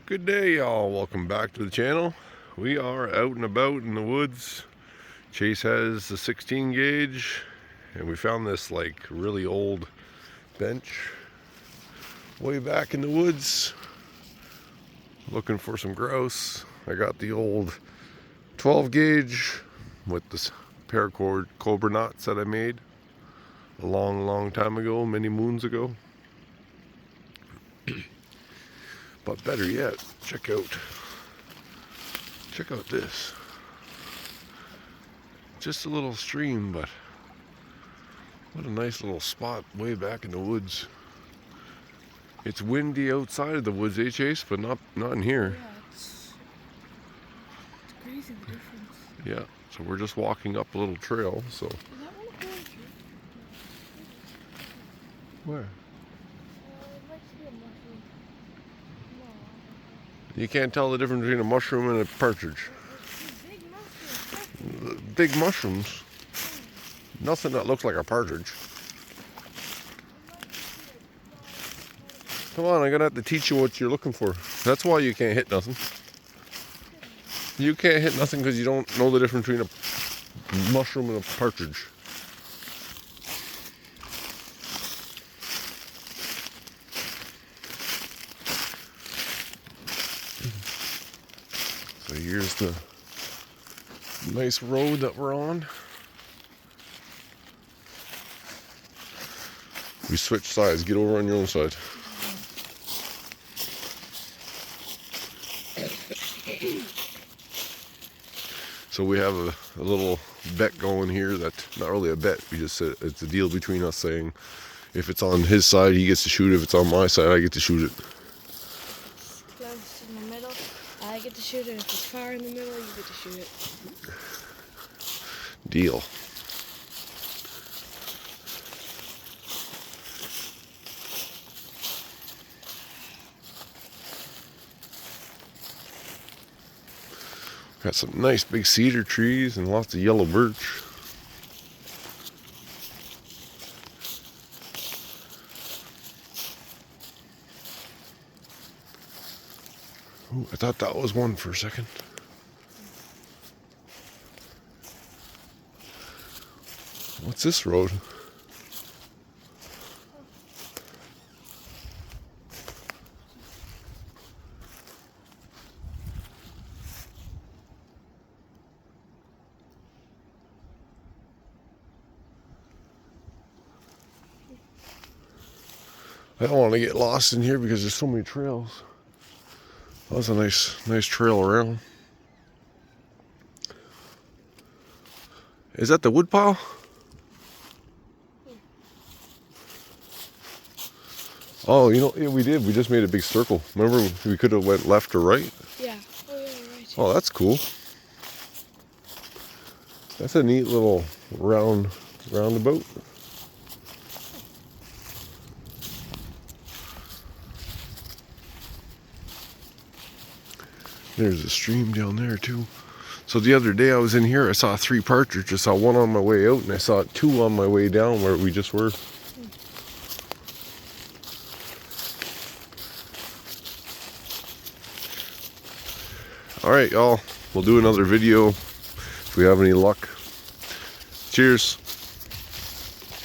Good day, y'all. Welcome back to the channel. We are out and about in the woods. Chase has the 16 gauge and we found this like really old bench way back in the woods looking for some grouse. I got the old 12 gauge with this paracord cobra knots that I made a long time ago, many moons ago. But better yet, check out this. Just a little stream, but what a nice little spot way back in the woods. It's windy outside of the woods, Chase? But not in here. Yeah, it's crazy the difference. Yeah, so we're just walking up a little trail, so. Is that one a poetry? Where? It might be a mushroom. No. You can't tell the difference between a mushroom and a partridge. It's a big mushroom. Big mushrooms. Nothing that looks like a partridge. Come on, I'm gonna have to teach you what you're looking for. That's why you can't hit nothing. You can't hit nothing because you don't know the difference between a mushroom and a partridge. So here's the nice road that we're on. We switch sides. Get over on your own side. So we have a little bet going here. That's not really a bet. We just said it's a deal between us saying if it's on his side, he gets to shoot it. If it's on my side, I get to shoot it. Close in the middle, I get to shoot it. If it's far in the middle, you get to shoot it. Deal. Got some nice big cedar trees and lots of yellow birch. Ooh, I thought that was one for a second. What's this road? I don't want to get lost in here because there's so many trails. That was a nice trail around. Is that the wood pile? Oh, you know, yeah, we did. We just made a big circle. Remember, we could have went left or right? Yeah. Oh, yeah, right. Oh, that's cool. That's a neat little roundabout. There's a stream down there too. So the other day I was in here, I saw 3 partridge. I saw one on my way out and I saw 2 on my way down where we just were. Alright, y'all. We'll do another video if we have any luck. Cheers.